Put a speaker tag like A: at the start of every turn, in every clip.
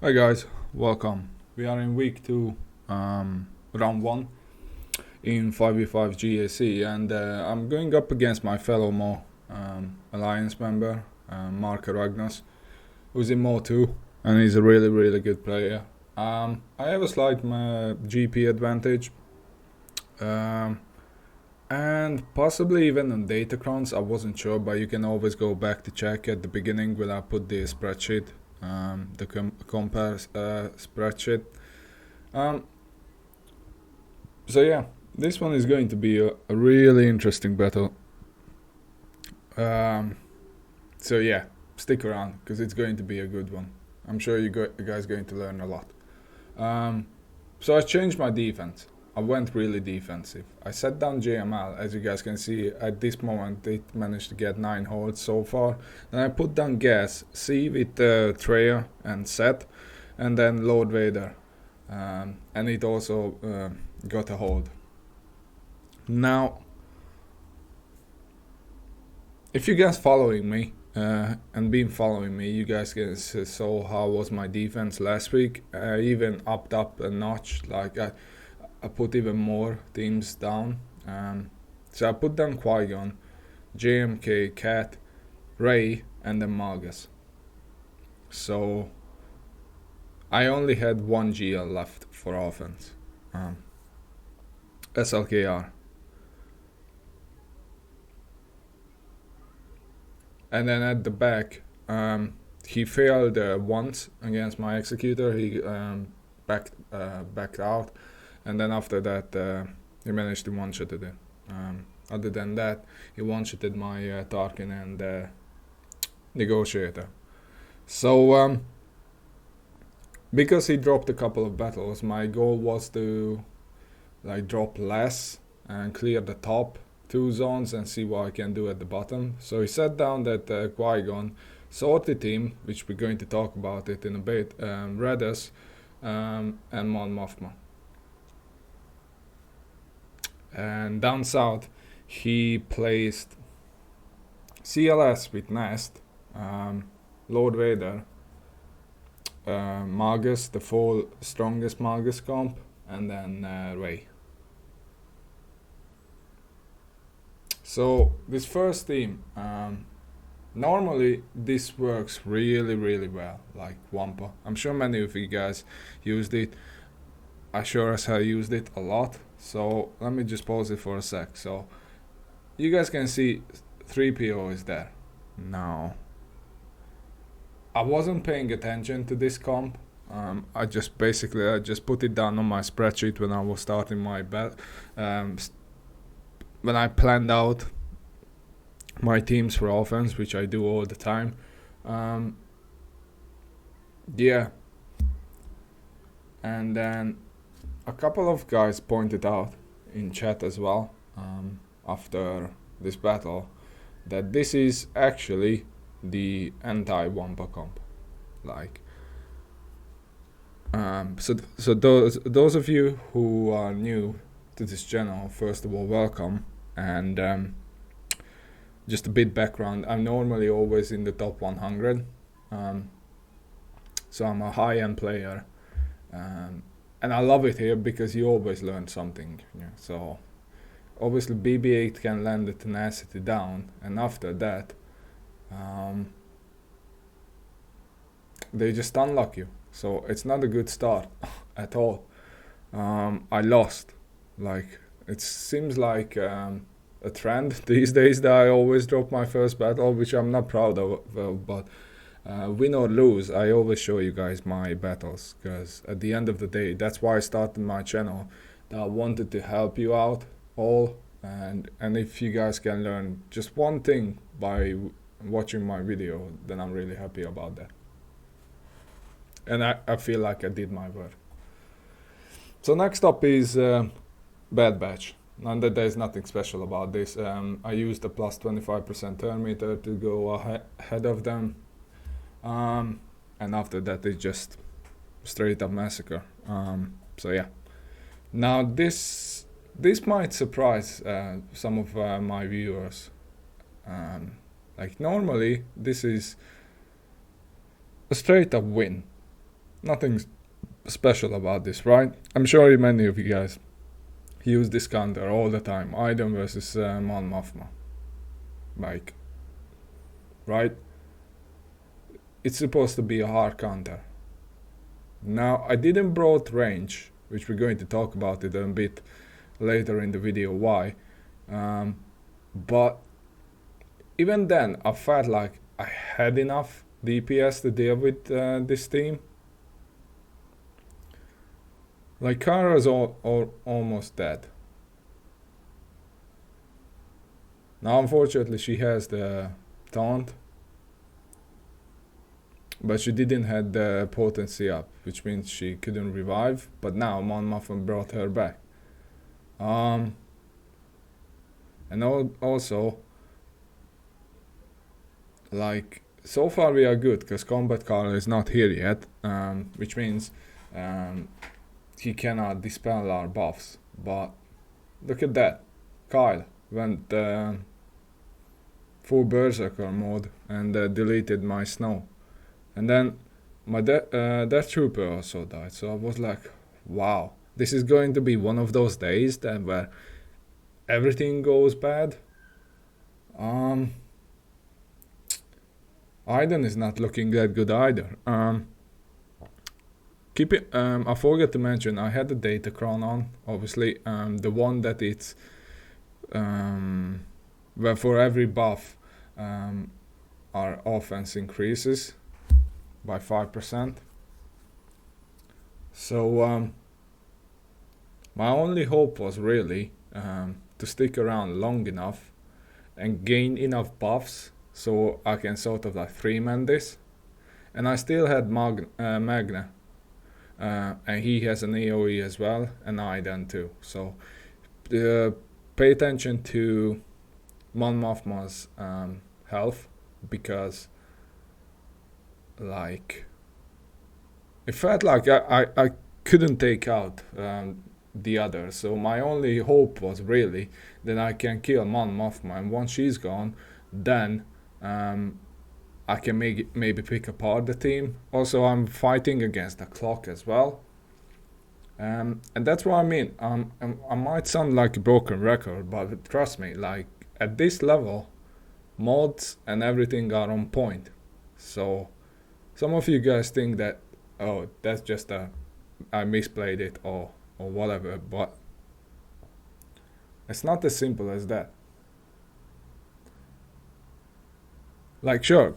A: Hi guys, welcome. We are in week 2, round 1 in 5v5 GAC, and I'm going up against my fellow Mo Alliance member, Mark Raddus, who's in Mo 2, and he's a really good player. I have a slight GP advantage, and possibly even on datacrons. I wasn't sure, but you can always go back to check at the beginning when I put the spreadsheet. The compare spreadsheet. So yeah, this one is going to be a really interesting battle. So yeah, stick around because it's going to be a good one. I'm sure you guys are going to learn a lot. So I changed my defense. I went really defensive. I set down JML, as you guys can see. At this moment, it managed to get 9 holds so far. Then I put down gas, C with Treya and Set, and then Lord Vader. And it also got a hold. Now, if you guys following me, and been following me, you guys can saw how was my defense last week. I even upped up a notch. Like I put even more teams down. So I put down Qui-Gon, JMK, Cat, Rey, and then Malgus. So I only had 1 GL left for offense. SLKR. And then at the back, he failed once against my Executor. He backed out. And then after that, he managed to one-shot it in. Other than that, he one-shotted my Tarkin and Negotiator. So, because he dropped a couple of battles, my goal was to drop less and clear the top 2 zones and see what I can do at the bottom. So he set down that Qui-Gon Sortie team, which we're going to talk about it in a bit, Raddus, and Mon Mothma. And down south, he placed CLS with Nest, Lord Vader, Malgus, the 4 strongest Malgus comp, and then Rey. So this first team, normally this works really well, like Wampa. I'm sure many of you guys used it. I sure as hell used it a lot. So let me just pause it for a sec. So you guys can see 3PO is there. Now, I wasn't paying attention to this comp. I just put it down on my spreadsheet when I was starting my bet. When I planned out my teams for offense, which I do all the time. Yeah. And then a couple of guys pointed out in chat as well, after this battle, that this is actually the anti-Wampa comp. So those of you who are new to this channel, first of all, welcome. And just a bit background, I'm normally always in the top 100. So I'm a high-end player. And I love it here because you always learn something. Yeah. So obviously BB-8 can land the tenacity down, and after that, they just unlock you. So it's not a good start at all. I lost. It seems like a trend these days that I always drop my first battle, which I'm not proud of, but win or lose, I always show you guys my battles, because at the end of the day, that's why I started my channel, that I wanted to help you out all, and if you guys can learn just one thing by watching my video, then I'm really happy about that. And I feel like I did my work. So next up is Bad Batch. And there's nothing special about this. I used a plus 25% turn meter to go ahead of them. And after that, it's just straight up massacre. So yeah. Now this might surprise some of my viewers. Normally this is a straight up win. Nothing special about this, right? I'm sure many of you guys use this counter all the time. Iden versus Mon Mothma. Like, right? It's supposed to be a hard counter. Now, I didn't brought range, which we're going to talk about it a bit later in the video why. But even then, I felt like I had enough DPS to deal with this team. Like, Kara's almost dead. Now, unfortunately, she has the taunt, but she didn't have the potency up, which means she couldn't revive. But now Mon Mothma brought her back. And also, like, so far we are good because Combat Carl is not here yet, which means he cannot dispel our buffs. But look at that, Kyle went full berserker mode and deleted my snow, and then my Death Trooper also died. So I was like, wow, this is going to be one of those days that where everything goes bad. Iden is not looking that good either. I forgot to mention I had the Datacron on, obviously, the one that it's where for every buff our offense increases by 5%. So my only hope was really to stick around long enough and gain enough buffs so I can sort of like 3-man this. And I still had Magna, and he has an AoE as well, and Iden too. So pay attention to Mon Mothma's health, because like it felt like I couldn't take out the others. So my only hope was really that I can kill Mon Mothma, and once she's gone, then I can maybe pick apart the team. Also, I'm fighting against the clock as well. And that's what I mean. I might sound like a broken record, but trust me, like at this level, mods and everything are on point. So some of you guys think that, oh, that's just I misplayed it or whatever, but it's not as simple as that. Like, sure,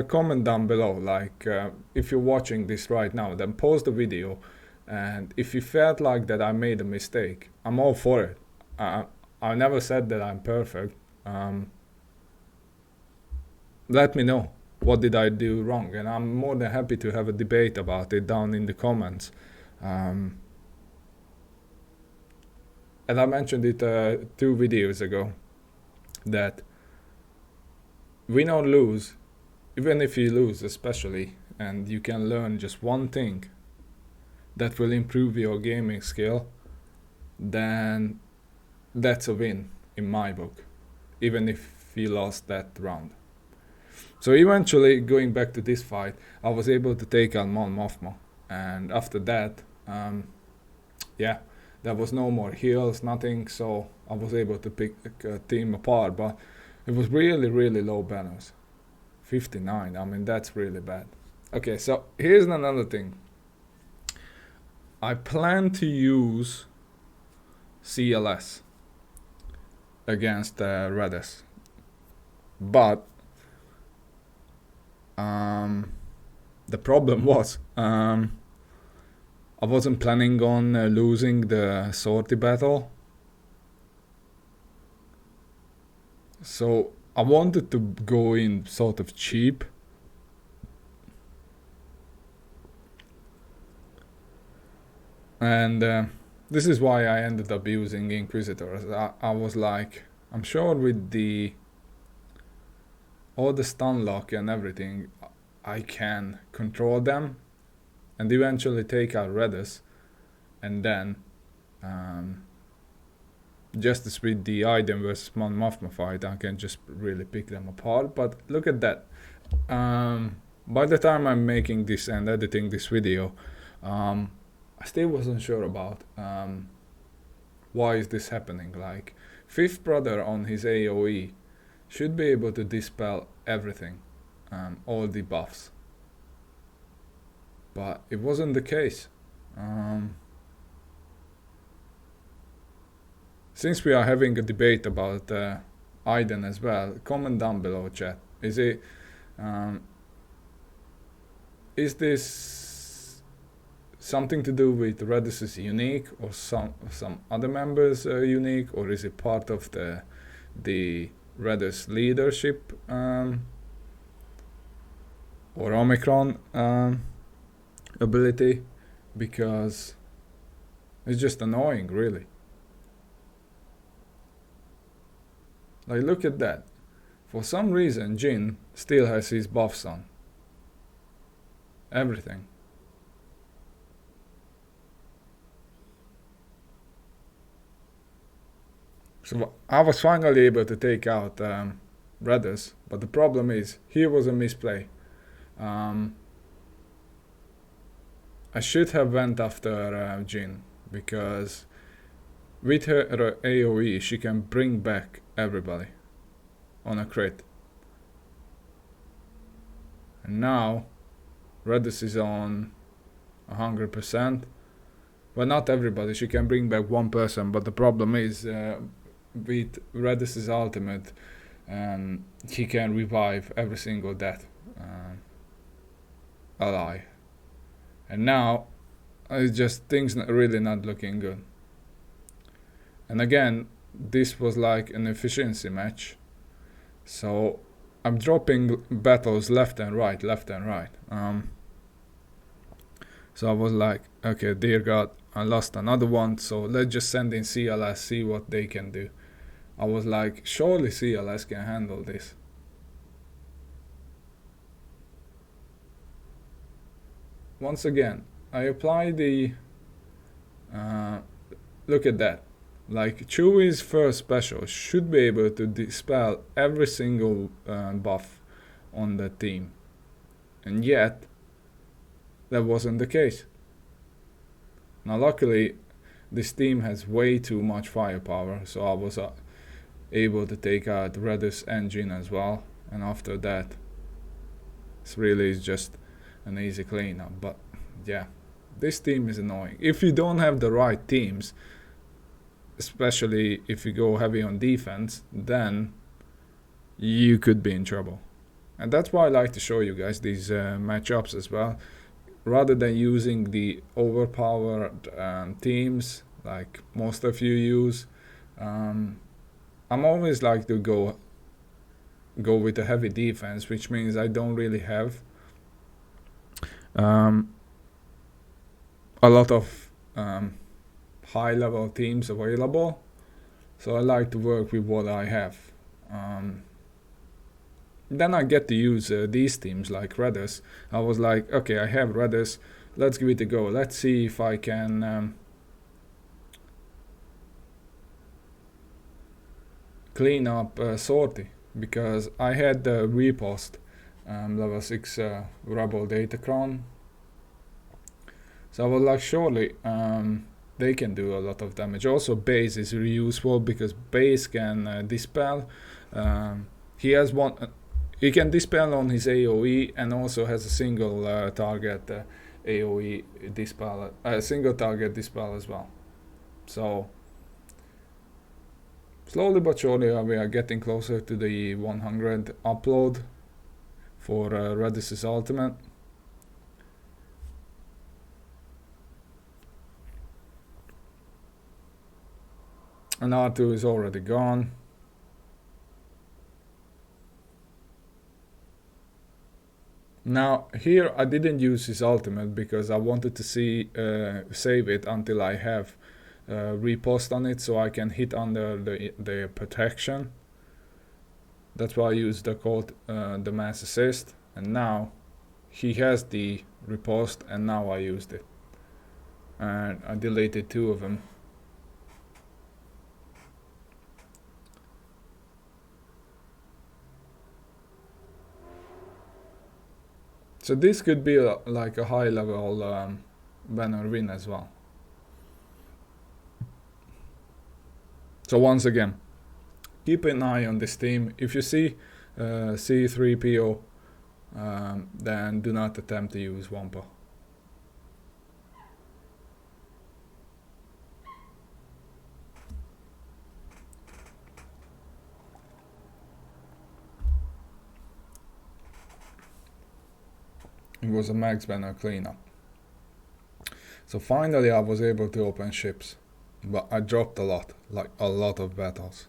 A: comment down below, like if you're watching this right now, then pause the video, and if you felt like that I made a mistake, I'm all for it. I never said that I'm perfect. Let me know what did I do wrong, and I'm more than happy to have a debate about it down in the comments. And I mentioned it 2 videos ago that win or lose, even if you lose especially, and you can learn just one thing that will improve your gaming skill, then that's a win in my book, even if you lost that round. So eventually, going back to this fight, I was able to take out Mon Mothma, and after that, yeah, there was no more heals, nothing, so I was able to pick a team apart, but it was really, really low balance. 59, I mean, that's really bad. Okay, so here's another thing. I plan to use CLS against Raddus, but the problem was I wasn't planning on losing the Sortie battle. So I wanted to go in sort of cheap. And this is why I ended up using Inquisitors. I was like, I'm sure with all the stun lock and everything, I can control them and eventually take out Raddus, and then just as with the Iden versus Mon Mothma fight, I can just really pick them apart. But look at that. by the time I'm making this and editing this video, I still wasn't sure about why is this happening. Like, fifth brother on his AoE should be able to dispel everything, all the buffs, but it wasn't the case. Since we are having a debate about Iden as well, comment down below, chat. Is this something to do with Raddus's unique, or some other members unique, or is it part of the Raddus leadership or Omicron ability? Because it's just annoying, really. Like, look at that. For some reason, Jin still has his buffs on. Everything. So I was finally able to take out Raddus, but the problem is, here was a misplay. I should have went after Jin, because with her AoE she can bring back everybody on a crit. And now Raddus is on 100%. Well, not everybody, she can bring back one person, but the problem is with Raddus's ultimate, he can revive every single death ally. And now it's just things really not looking good. And again, this was like an efficiency match, so I'm dropping battles left and right. So I was like, okay, dear God, I lost another one, so let's just send in CLS, see what they can do. I was like, surely CLS can handle this. Once again, I apply the look at that. Like, Chewie's first special should be able to dispel every single buff on the team, and yet that wasn't the case. Now luckily this team has way too much firepower, so I was able to take out Raddus engine as well, and after that it's really just an easy cleanup. But yeah, this team is annoying. If you don't have the right teams, especially if you go heavy on defense, then you could be in trouble. And that's why I like to show you guys these matchups as well, rather than using the overpowered teams like most of you use. I'm always like to go with a heavy defense, which means I don't really have a lot of high level teams available, so I like to work with what I have. Then I get to use these teams like Raddus. I was like, okay, I have Raddus, let's give it a go. Let's see if I can clean up Sortie, because I had the repost level 6 Rebel Datacron. So I was like, surely they can do a lot of damage. Also, base is really useful, because base can dispel. He has one. He can dispel on his AoE, and also has a single target AoE dispel, single target dispel as well. So slowly but surely we are getting closer to the 100 upload for Raddus's ultimate. And R2 is already gone. Now here I didn't use his ultimate because I wanted to see save it until I have repost on it, so I can hit under the protection. That's why I used the mass assist, and now he has the repost, and now I used it, and I deleted 2 of them. So this could be like a high level banner win as well. So once again, keep an eye on this team. If you see C3PO, then do not attempt to use Wampa. It was a max banner cleanup. So finally I was able to open ships, but I dropped a lot, like a lot of battles.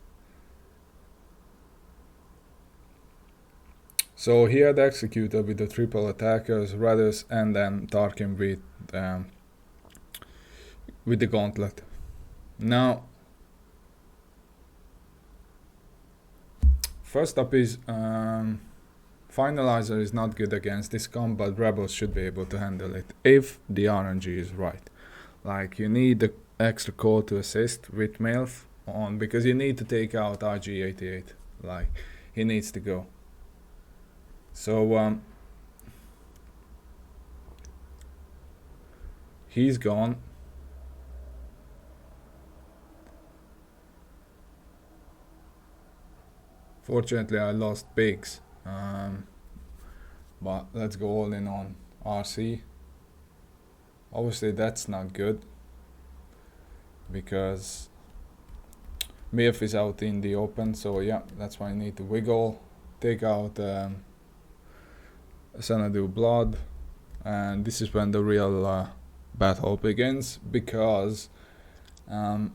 A: So he had Executor with the triple attackers, Raddus, and then Tarkin with the gauntlet. Now, first up is Finalizer is not good against this comp, but Rebels should be able to handle it if the RNG is right. Like, you need the extra core to assist with MILF on, because you need to take out RG88. Like, he needs to go. So he's gone. Fortunately I lost Biggs, but let's go all in on RC. Obviously that's not good, because MIF is out in the open, so yeah, that's why I need to wiggle, take out Xanadu Blood, and this is when the real battle begins, because I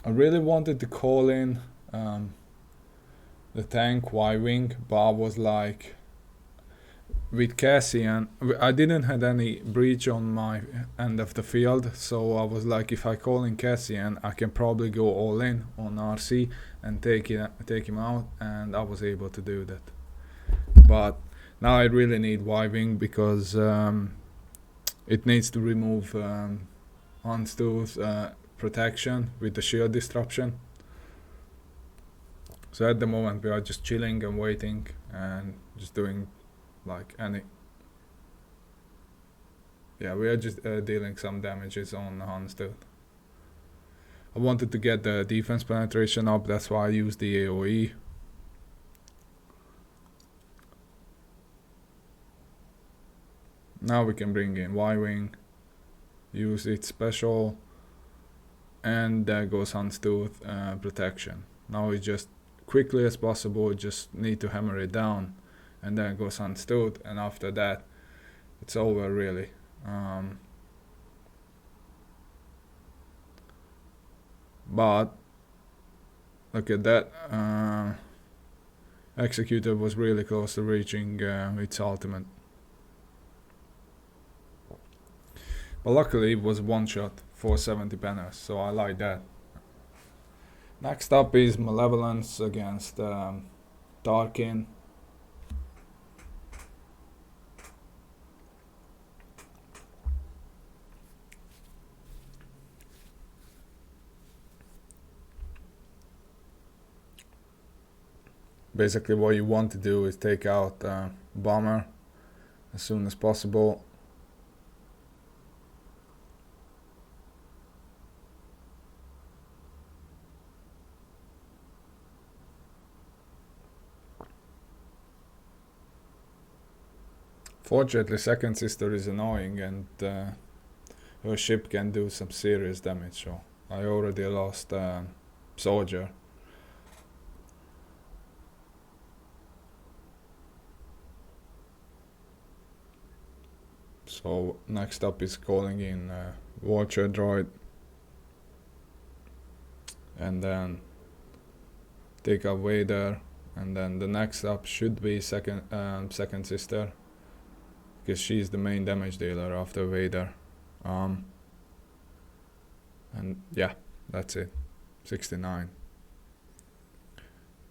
A: really wanted to call in the tank Y-Wing, but I was like, with Cassian, I didn't have any breach on my end of the field, so I was like, if I call in Cassian, I can probably go all in on RC and take him out, and I was able to do that. But now I really need Y-Wing, because it needs to remove Unstu's protection with the shield disruption. So at the moment we are just chilling and waiting and just doing like any, yeah, we are just dealing some damages on Unstu. I wanted to get the defense penetration up, that's why I used the AoE. Now we can bring in Y-Wing, use its special, and there goes Unstu protection. Now we just quickly as possible just need to hammer it down, and then goes Unstu, and after that it's over really. But look at that, Executor was really close to reaching its ultimate. But luckily it was one shot, 470 banners, so I like that. Next up is Malevolence against Tarkin. Basically what you want to do is take out Bomber as soon as possible. Fortunately, Second Sister is annoying, and her ship can do some serious damage, so I already lost Soldier. So next up is calling in Watcher Droid, and then take out Vader, and then the next up should be Second Sister, because she's the main damage dealer after Vader. And yeah, that's it. 69.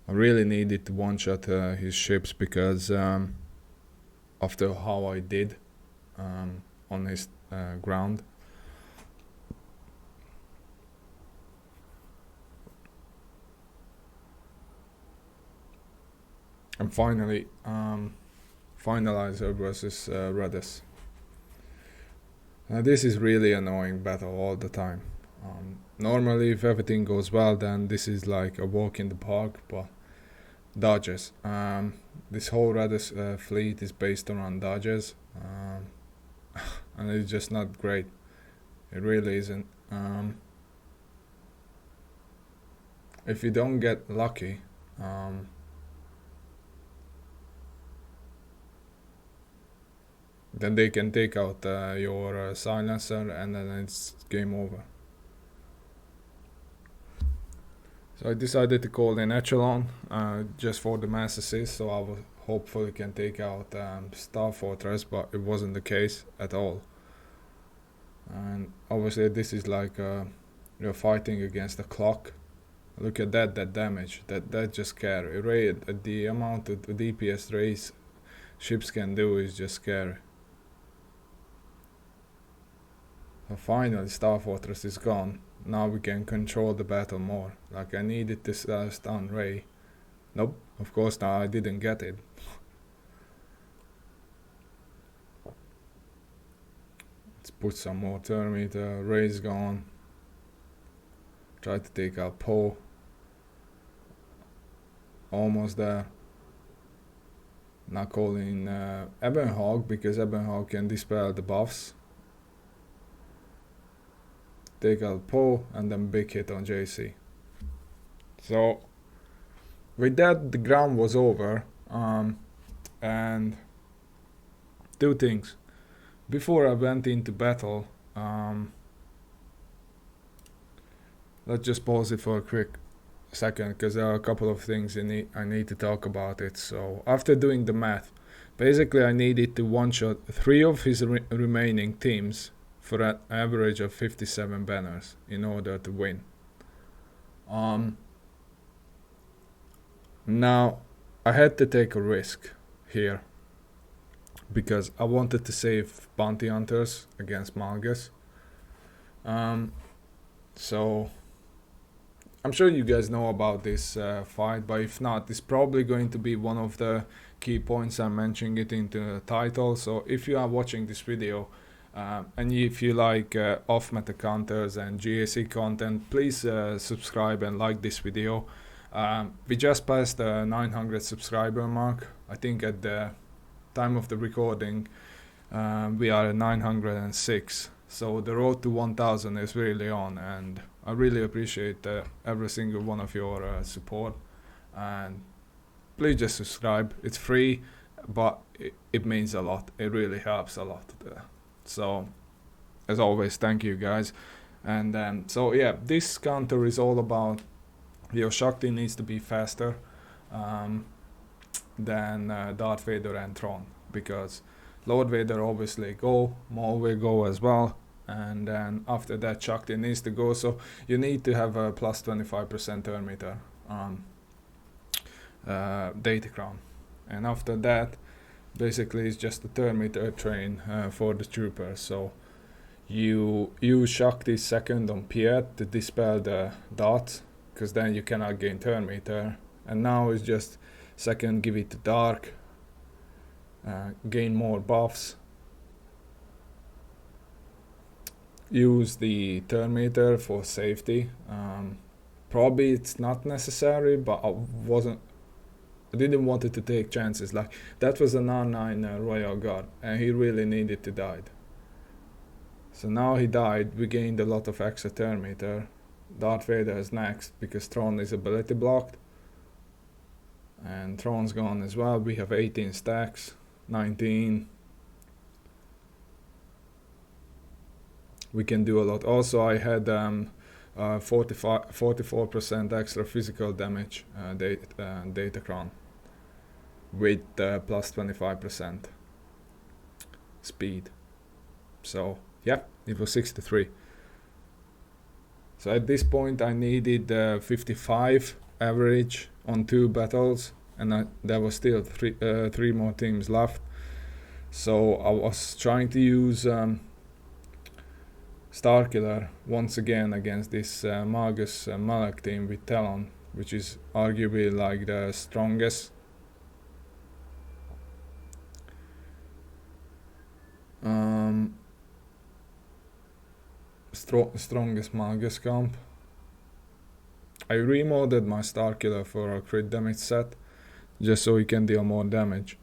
A: I really needed to one-shot his ships, because after how I did on his ground. And finally, Finalizer versus Raddus. Now this is really annoying battle all the time. Normally if everything goes well, then this is like a walk in the park, but dodges. This whole Raddus fleet is based around dodges, and it's just not great. It really isn't. If you don't get lucky, then they can take out your silencer, and then it's game over. So I decided to call in Echelon just for the mass assist, so I will hopefully can take out Star Fortress, but it wasn't the case at all. And obviously this is like you're fighting against the clock. Look at that damage, that just scary. The amount of DPS race ships can do is just scary. So finally Star Fortress is gone. Now we can control the battle more. Like I needed this stun ray. Nope, of course now I didn't get it. Let's put some more thermometer. Ray's gone. Try to take out Poe. Almost there. Now calling Ebonhawk, because Ebonhawk can dispel the buffs. Take out Poe, and then big hit on JC. So with that the ground was over, and two things. Before I went into battle, let's just pause it for a quick second, because there are a couple of things I need to talk about it. So after doing the math, basically I needed to one-shot 3 of his remaining teams for an average of 57 banners in order to win. Now I had to take a risk here because I wanted to save bounty hunters against Malgus. So I'm sure you guys know about this fight, but if not, it's probably going to be one of the key points. I'm mentioning it in the title. So if you are watching this video, and if you like off-meta counters and GAC content, please subscribe and like this video. We just passed the 900 subscriber mark. I think at the time of the recording we are at 906. So the road to 1000 is really on, and I really appreciate every single one of your support. And please just subscribe. It's free, but it means a lot. It really helps a lot. So as always, thank you guys. And so yeah, this counter is all about your Shakti needs to be faster than Darth Vader and Thrawn, because Lord Vader obviously go, Maul will go as well, and then after that Shakti needs to go. So you need to have a plus 25% thermometer data crown, and after that basically it's just a thermometer train for the troopers. So you use Shakti second on Piet to dispel the dots, because then you cannot gain thermometer, and now it's just second give it to Dark, gain more buffs, use the thermometer for safety. Probably it's not necessary, but I didn't want it to take chances. Like that was an R9 Royal Guard, and he really needed to die. So now he died, we gained a lot of extra thermometer. Darth Vader is next because Thrawn is ability blocked, and Thrawn's gone as well. We have 18 stacks, 19. We can do a lot. Also I had 44% extra physical damage data crown with plus 25% speed. So yeah, it was 63. So at this point I needed 55 average on 2 battles, and there was still 3 more teams left. So I was trying to use Starkiller once again against this Malgus Malak team with Talon, which is arguably like the strongest strongest Malgus comp. I remodded my Starkiller for a crit damage set, just so he can deal more damage.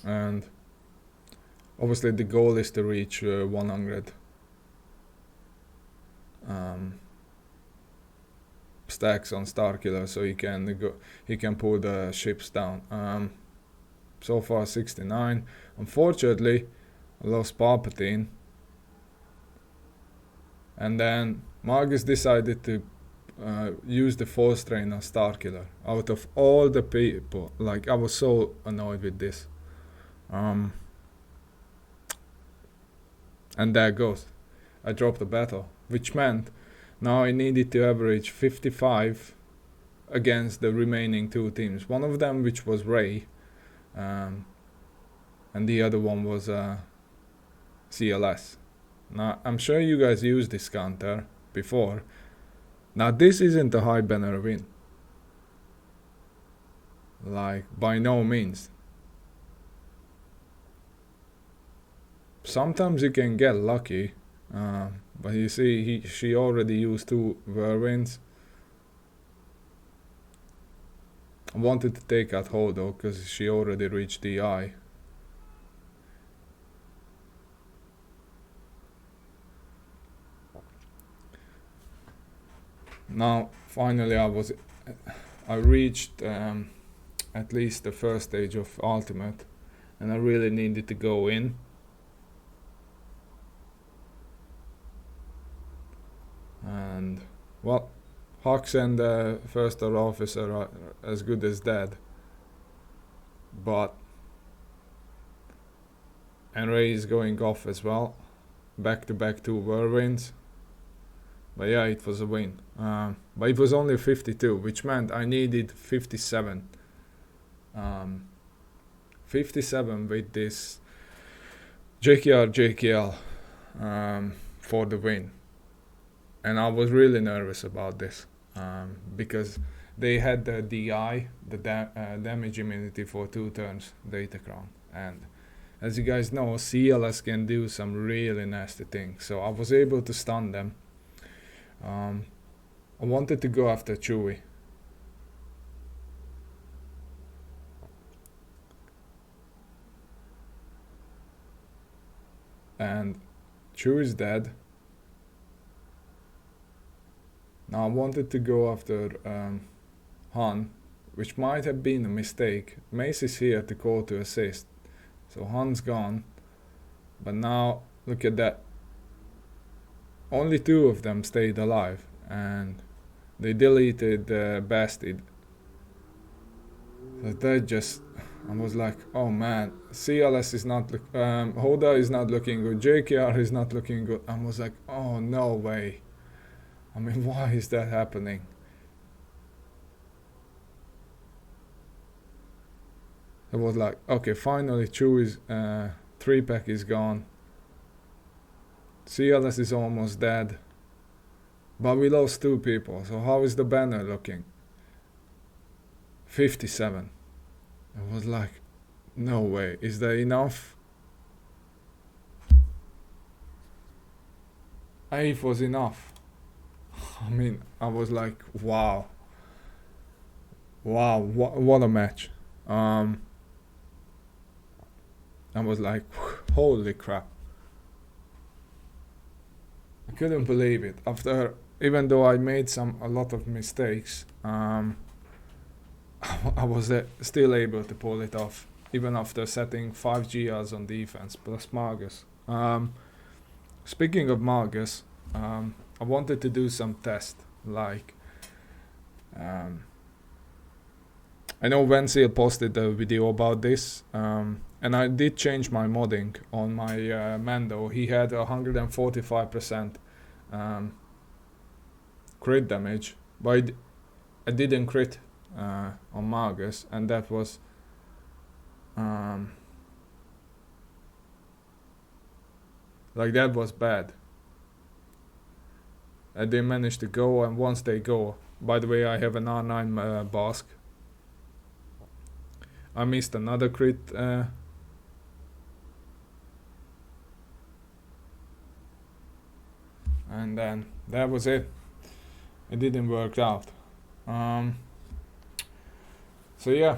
A: And obviously the goal is to reach 100 stacks on Starkiller, so he can pull the ships down. So far 69. Unfortunately, I lost Palpatine, and then Malgus decided to use the Force Train on Starkiller. Out of all the people, like, I was so annoyed with this. And there goes. I dropped the battle, which meant now I needed to average 55 against the remaining two teams. One of them, which was Rey, and the other one was CLS. Now, I'm sure you guys used this counter before. Now, this isn't a high banner win. Like, by no means. Sometimes you can get lucky, but you see, she already used 2 whirlwinds. I wanted to take out Holdo because she already reached DI. Now, finally, I reached at least the first stage of Ultimate, and I really needed to go in. And, well, Hux and the first officer are as good as dead. And Rey is going off as well. Back to back 2 whirlwinds. But yeah, it was a win. But it was only 52, which meant I needed 57. 57 with this JKR for the win. And I was really nervous about this, because they had the DI, the damage immunity for 2 turns Datacron. And as you guys know, CLS can do some really nasty things. So I was able to stun them. I wanted to go after Chewie. And Chewie's dead. Now I wanted to go after Han, which might have been a mistake. Mace is here to call to assist. So Han's gone. But now, look at that. Only 2 of them stayed alive. And they deleted Bastard. So that just... I was like, oh man, CLS is not... Hoda is not looking good. JKR is not looking good. I was like, oh no way. I mean, why is that happening? I was like, okay, finally Chewie's 3-pack is gone. CLS is almost dead. But we lost 2 people, so how is the banner looking? 57. I was like, no way, is that enough? It was enough. I mean, I was like, wow, what a match. I was like, holy crap. I couldn't believe it. After, even though I made a lot of mistakes, I was still able to pull it off, even after setting 5 GRs on defense plus Malgus. Speaking of Malgus, I wanted to do some test, like, I know Vensil posted a video about this, and I did change my modding on my Mando. He had 145% crit damage, but I didn't crit on Malgus, and that was that was bad. They managed to go, and once they go, by the way, I have an R9 Basque. I missed another crit. And then that was it. It didn't work out. So yeah,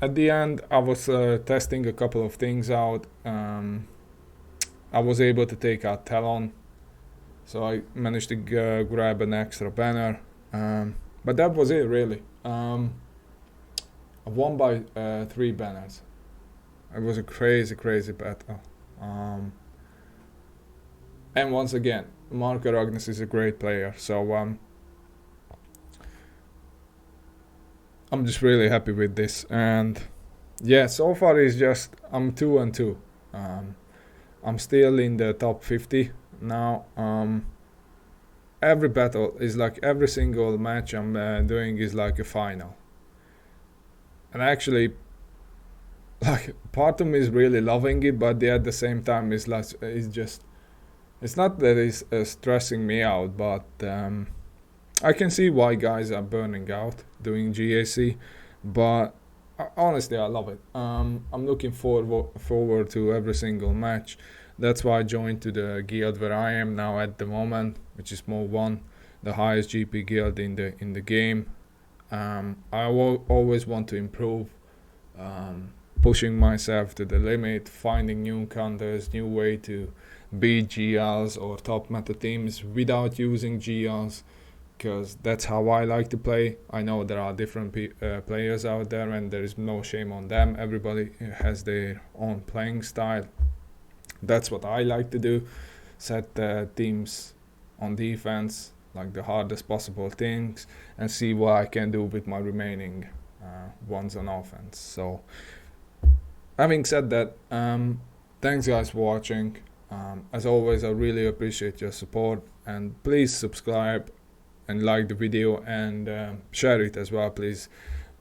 A: at the end I was testing a couple of things out. I was able to take out Talon, so I managed to grab an extra banner. But that was it really. I won by 3 banners. It was a crazy battle. And once again, Marco Ragnus is a great player, so I'm just really happy with this. And yeah, so far it's just I'm 2-2. I'm still in the top 50 now. Every battle is like every single match I'm doing is like a final. And actually, like part of me is really loving it, but at the same time it's like it's not that it's stressing me out, but I can see why guys are burning out doing GAC, but honestly I love it. I'm looking forward to every single match. That's why I joined to the guild where I am now at the moment, which is Mo 1, the highest GP guild in the game. I always want to improve, pushing myself to the limit, finding new counters, new way to beat GLs or top meta teams without using GLs, because that's how I like to play. I know there are different players out there, and there is no shame on them. Everybody has their own playing style. That's what I like to do, set teams on defense, like the hardest possible things, and see what I can do with my remaining ones on offense. So having said that, thanks guys for watching. As always, I really appreciate your support, and please subscribe and like the video, and share it as well, please,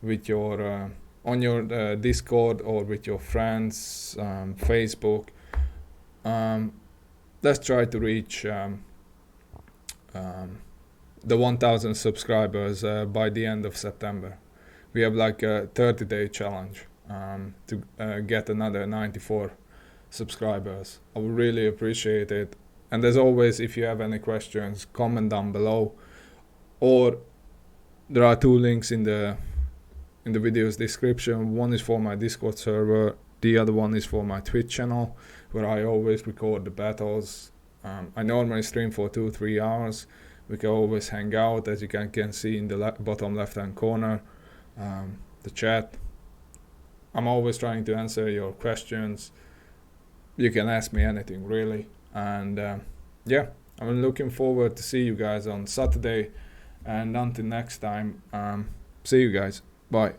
A: with your on your Discord or with your friends, Facebook. Let's try to reach the 1,000 subscribers by the end of September. We have like a 30-day challenge to get another 94 subscribers. I would really appreciate it. And as always, if you have any questions, comment down below, or there are 2 links in the video's description. One is for my Discord server, the other one is for my Twitch channel, where I always record the battles. I normally stream for 2-3 hours. We can always hang out, as you can see in the bottom left hand corner, the chat. I'm always trying to answer your questions. You can ask me anything really. And yeah, I'm looking forward to see you guys on Saturday. And until next time, see you guys. Bye.